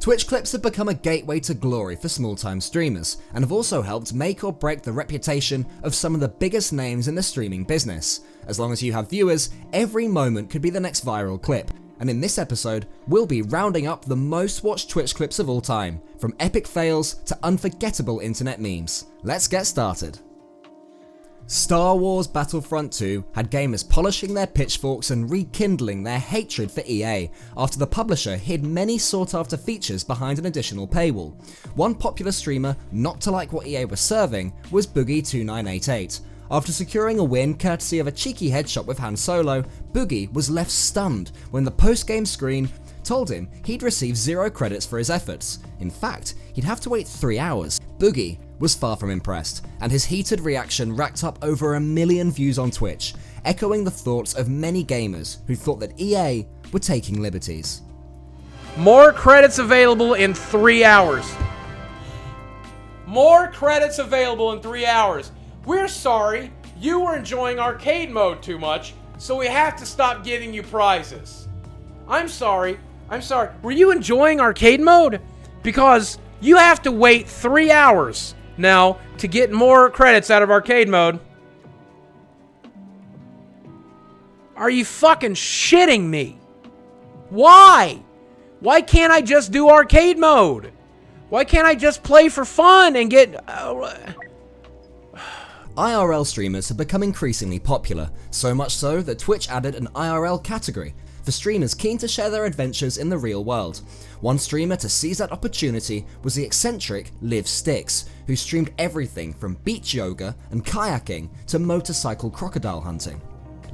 Twitch clips have become a gateway to glory for small-time streamers, and have also helped make or break the reputation of some of the biggest names in the streaming business. As long as you have viewers, every moment could be the next viral clip. And in this episode, we'll be rounding up the most watched Twitch clips of all time, from epic fails to unforgettable internet memes. Let's get started. Star Wars Battlefront 2 had gamers polishing their pitchforks and rekindling their hatred for EA after the publisher hid many sought-after features behind an additional paywall. One popular streamer not to like what EA was serving was Boogie2988. After securing a win courtesy of a cheeky headshot with Han Solo, Boogie was left stunned when the post-game screen told him he'd receive 0 credits for his efforts. In fact, he'd have to wait 3 hours. Boogie was far from impressed, and his heated reaction racked up over 1 million views on Twitch, echoing the thoughts of many gamers who thought that EA were taking liberties. More credits available in 3 hours. More credits available in 3 hours. We're sorry, you were enjoying arcade mode too much, so we have to stop giving you prizes. I'm sorry. Were you enjoying arcade mode? Because you have to wait 3 hours now to get more credits out of arcade mode. Are you fucking shitting me? Why? Why can't I just do arcade mode? Why can't I just play for fun and get... IRL streamers have become increasingly popular, so much so that Twitch added an IRL category for streamers keen to share their adventures in the real world. One streamer to seize that opportunity was the eccentric LivStix, who streamed everything from beach yoga and kayaking to motorcycle crocodile hunting.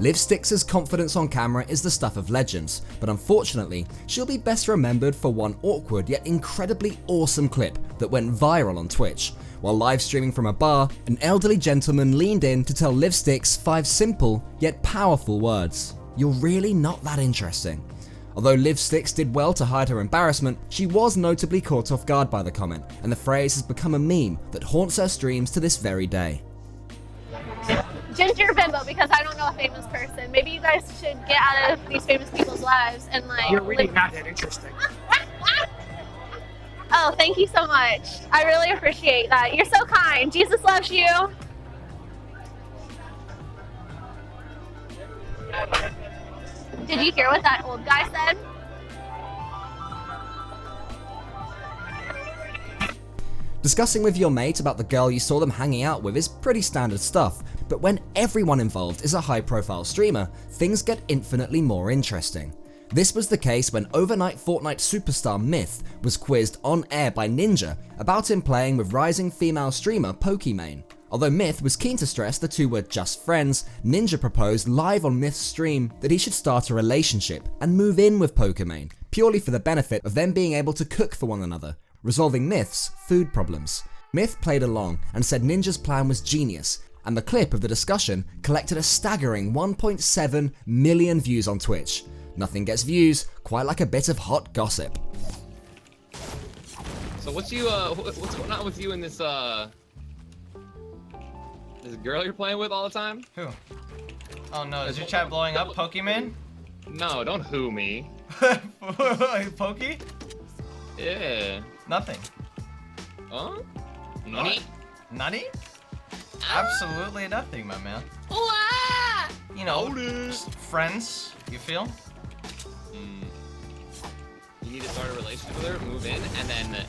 LivStix's confidence on camera is the stuff of legends, but unfortunately, she'll be best remembered for one awkward yet incredibly awesome clip that went viral on Twitch. While live streaming from a bar, an elderly gentleman leaned in to tell LivStix 5 simple yet powerful words. "You're really not that interesting." Although LivStix did well to hide her embarrassment, she was notably caught off guard by the comment, and the phrase has become a meme that haunts her streams to this very day. Ginger Bimbo, because I don't know a famous person. Maybe you guys should get out of these famous people's lives and like... You're really not that interesting. Oh, thank you so much. I really appreciate that. You're so kind. Jesus loves you. Did you hear what that old guy said? Discussing with your mate about the girl you saw them hanging out with is pretty standard stuff, but when everyone involved is a high-profile streamer, things get infinitely more interesting. This was the case when overnight Fortnite superstar Myth was quizzed on air by Ninja about him playing with rising female streamer Pokimane. Although Myth was keen to stress the two were just friends, Ninja proposed live on Myth's stream that he should start a relationship and move in with Pokimane, purely for the benefit of them being able to cook for one another, resolving Myth's food problems. Myth played along and said Ninja's plan was genius, and the clip of the discussion collected a staggering 1.7 million views on Twitch. Nothing gets views quite like a bit of hot gossip. So what's going on with you and this girl you're playing with all the time? Who? Oh no, is your chat blowing up, Pokemon? No, don't who me. Pokey? Yeah. Nothing. Huh? Nani? Nutty? Absolutely nothing, my man. You know, just friends, you feel? You need to start a relationship with her, move in, and then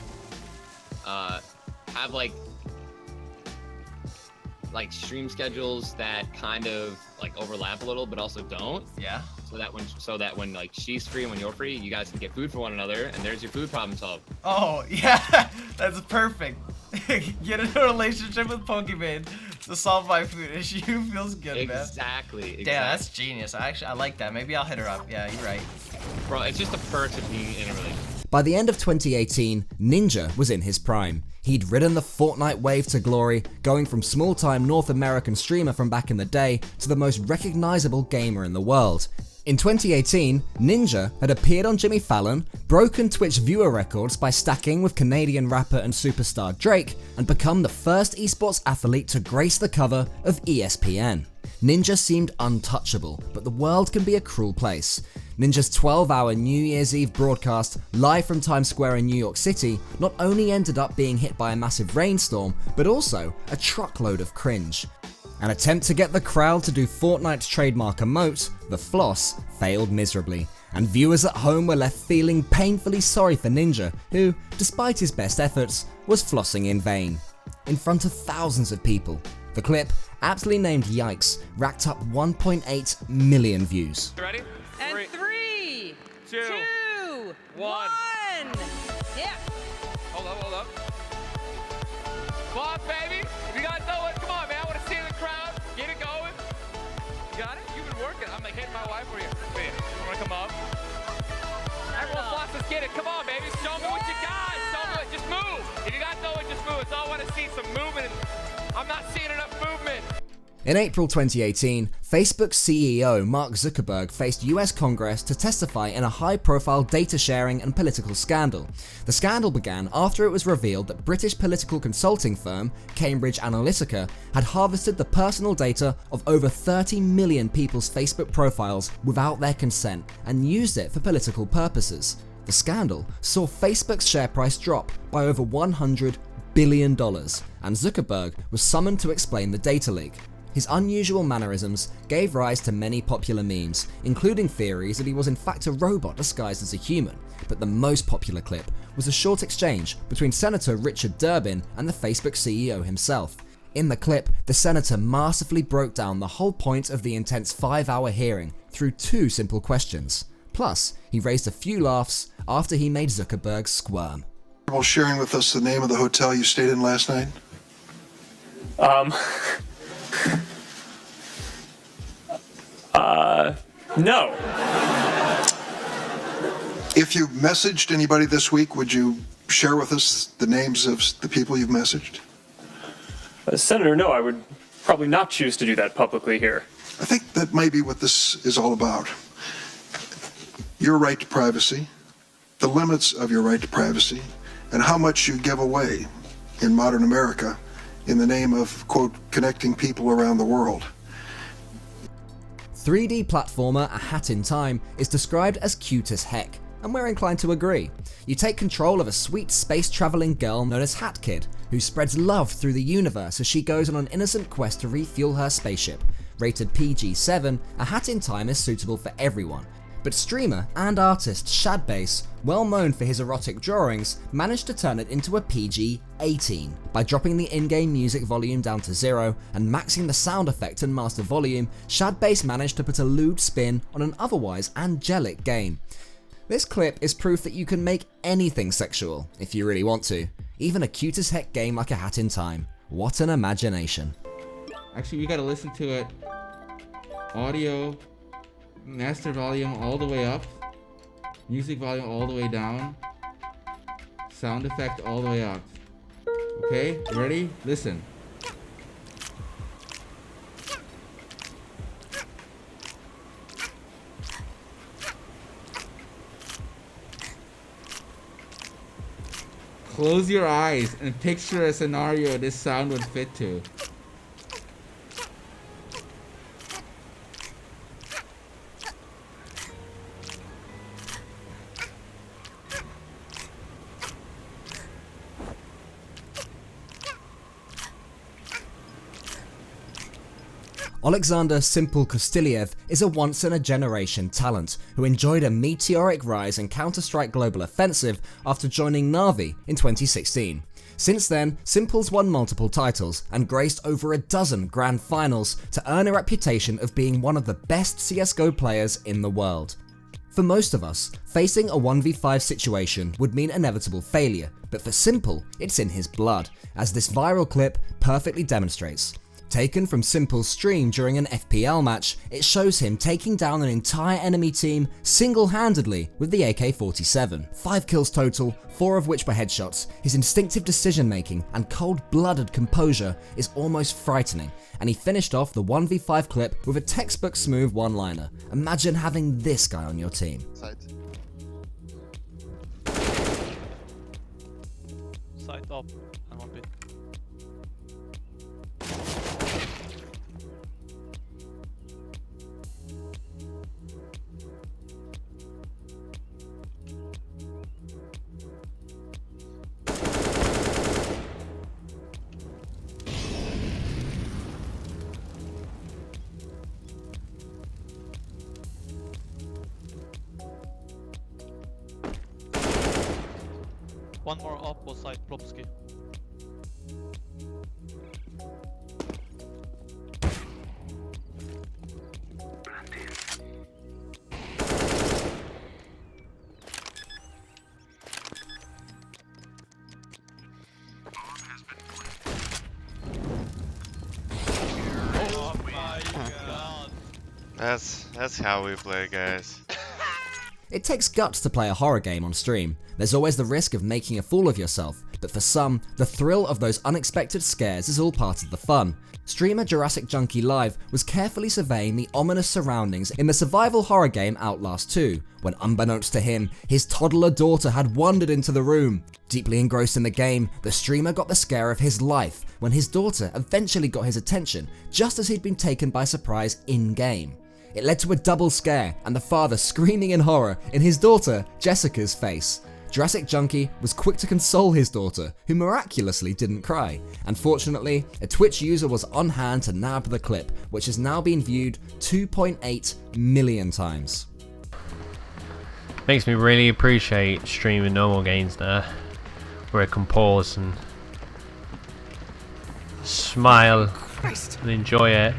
have like stream schedules that kind of like overlap a little but also don't. Yeah. So that when like she's free and when you're free, you guys can get food for one another, and there's your food problem solved. Oh yeah, that's perfect. Get in a relationship with Pokemon to solve my food issue. Feels good, man. Exactly. Yeah, that's genius. I like that. Maybe I'll hit her up. Yeah, you're right. Bro, it's just a perk of being in a relationship. By the end of 2018, Ninja was in his prime. He'd ridden the Fortnite wave to glory, going from small-time North American streamer from back in the day to the most recognizable gamer in the world. In 2018, Ninja had appeared on Jimmy Fallon, broken Twitch viewer records by stacking with Canadian rapper and superstar Drake, and become the first esports athlete to grace the cover of ESPN. Ninja seemed untouchable, but the world can be a cruel place. Ninja's 12-hour New Year's Eve broadcast live from Times Square in New York City not only ended up being hit by a massive rainstorm, but also a truckload of cringe. An attempt to get the crowd to do Fortnite's trademark emote, the floss, failed miserably, and viewers at home were left feeling painfully sorry for Ninja, who, despite his best efforts, was flossing in vain. In front of thousands of people, the clip, aptly named Yikes, racked up 1.8 million views. Ready? And 3, 2, 1. Yeah. Hold up. Come on, baby. If you guys know it, come on, man. I want to see the crowd. Get it going. You got it? You've been working. I'm like hitting my wife for you. Wait, you want to come up? Everyone floss, let's get it. Come on, baby. Show me what you got. Show me what. Just move. If you guys know it, just move. It's all I want to see some movement. I'm not seeing enough movement. In April 2018, Facebook CEO Mark Zuckerberg faced US Congress to testify in a high-profile data sharing and political scandal. The scandal began after it was revealed that British political consulting firm Cambridge Analytica had harvested the personal data of over 30 million people's Facebook profiles without their consent and used it for political purposes. The scandal saw Facebook's share price drop by over $100 billion, and Zuckerberg was summoned to explain the data leak. His unusual mannerisms gave rise to many popular memes, including theories that he was in fact a robot disguised as a human, but the most popular clip was a short exchange between Senator Richard Durbin and the Facebook CEO himself. In the clip, the senator masterfully broke down the whole point of the intense 5-hour hearing through 2 simple questions. Plus, he raised a few laughs after he made Zuckerberg squirm. Sharing with us the name of the hotel you stayed in last night? No. If you messaged anybody this week, would you share with us the names of the people you've messaged? Senator, no, I would probably not choose to do that publicly here. I think that might be what this is all about. Your right to privacy, the limits of your right to privacy, and how much you give away in modern America in the name of, quote, connecting people around the world. 3D platformer A Hat in Time is described as cute as heck, and we're inclined to agree. You take control of a sweet space-traveling girl known as Hat Kid, who spreads love through the universe as she goes on an innocent quest to refuel her spaceship. Rated PG-7, A Hat in Time is suitable for everyone. But streamer and artist Shadbase, well known for his erotic drawings, managed to turn it into a PG-18 by dropping the in-game music volume down to 0 and maxing the sound effect and master volume. Shadbase managed to put a lewd spin on an otherwise angelic game. This clip is proof that you can make anything sexual if you really want to, even a cute as heck game like A Hat in Time. What an imagination. Actually, we gotta listen to it. Audio, master volume all the way up, music volume all the way down, sound effect all the way up. Okay, ready? Listen. Close your eyes and picture a scenario this sound would fit to. Alexander Simple Kostiliev is a once-in-a-generation talent who enjoyed a meteoric rise in Counter-Strike Global Offensive after joining Na'Vi in 2016. Since then, Simple's won multiple titles and graced over a dozen grand finals to earn a reputation of being one of the best CSGO players in the world. For most of us, facing a 1v5 situation would mean inevitable failure, but for Simple, it's in his blood, as this viral clip perfectly demonstrates. Taken from Simple's stream during an FPL match, it shows him taking down an entire enemy team single-handedly with the AK-47. 5 kills total, 4 of which were headshots. His instinctive decision-making and cold-blooded composure is almost frightening, and he finished off the 1v5 clip with a textbook smooth one-liner. Imagine having this guy on your team. Side up and one bit. One more up or side, Plopski. Oh my god. That's how we play, guys. It takes guts to play a horror game on stream. There's always the risk of making a fool of yourself, but for some, the thrill of those unexpected scares is all part of the fun. Streamer Jurassic Junkie Live was carefully surveying the ominous surroundings in the survival horror game Outlast 2, when unbeknownst to him, his toddler daughter had wandered into the room. Deeply engrossed in the game, the streamer got the scare of his life when his daughter eventually got his attention, just as he'd been taken by surprise in-game. It led to a double scare and the father screaming in horror in his daughter Jessica's face. Jurassic Junkie was quick to console his daughter, who miraculously didn't cry. And fortunately, a Twitch user was on hand to nab the clip, which has now been viewed 2.8 million times. Makes me really appreciate streaming normal games now, where I can pause and smile and enjoy it.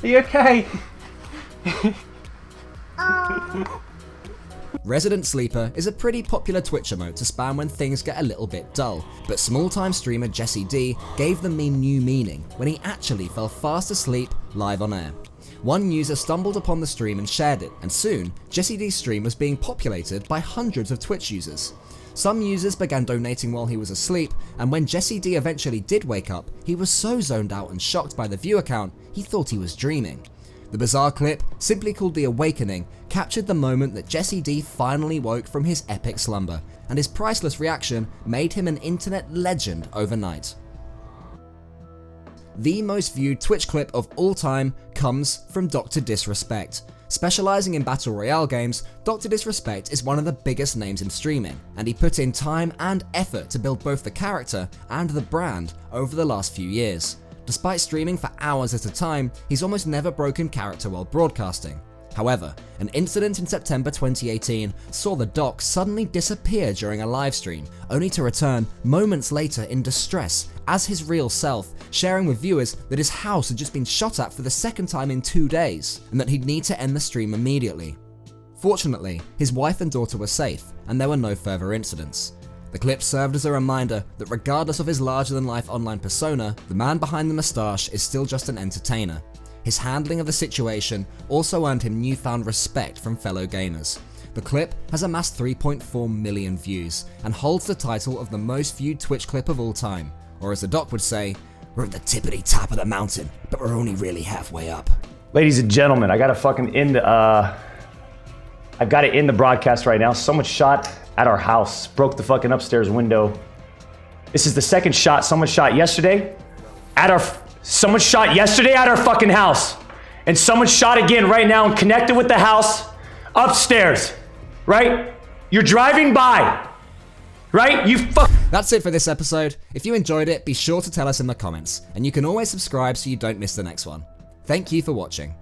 Are you okay? Resident Sleeper is a pretty popular Twitch emote to spam when things get a little bit dull, but small-time streamer Jesse D gave the meme new meaning when he actually fell fast asleep live on air. One user stumbled upon the stream and shared it, and soon, Jesse D's stream was being populated by hundreds of Twitch users. Some users began donating while he was asleep, and when Jesse D eventually did wake up, he was so zoned out and shocked by the viewer count, he thought he was dreaming. The bizarre clip, simply called The Awakening, captured the moment that Jesse D finally woke from his epic slumber, and his priceless reaction made him an internet legend overnight. The most viewed Twitch clip of all time comes from Dr. Disrespect. Specializing in Battle Royale games, Dr. Disrespect is one of the biggest names in streaming, and he put in time and effort to build both the character and the brand over the last few years. Despite streaming for hours at a time, he's almost never broken character while broadcasting. However, an incident in September 2018 saw the Doc suddenly disappear during a live stream, only to return moments later in distress as his real self, sharing with viewers that his house had just been shot at for the second time in 2 days, and that he'd need to end the stream immediately. Fortunately, his wife and daughter were safe, and there were no further incidents. The clip served as a reminder that regardless of his larger-than-life online persona, the man behind the moustache is still just an entertainer. His handling of the situation also earned him newfound respect from fellow gamers. The clip has amassed 3.4 million views and holds the title of the most viewed Twitch clip of all time. Or as the Doc would say, we're at the tippity top of the mountain, but we're only really halfway up. Ladies and gentlemen, I gotta fucking end the, I've gotta end the broadcast right now. Someone shot at our house, broke the fucking upstairs window. This is the second shot. Someone shot yesterday at our fucking house. And someone shot again right now and connected with the house upstairs, right? You're driving by, right? That's it for this episode. If you enjoyed it, be sure to tell us in the comments, and you can always subscribe so you don't miss the next one. Thank you for watching.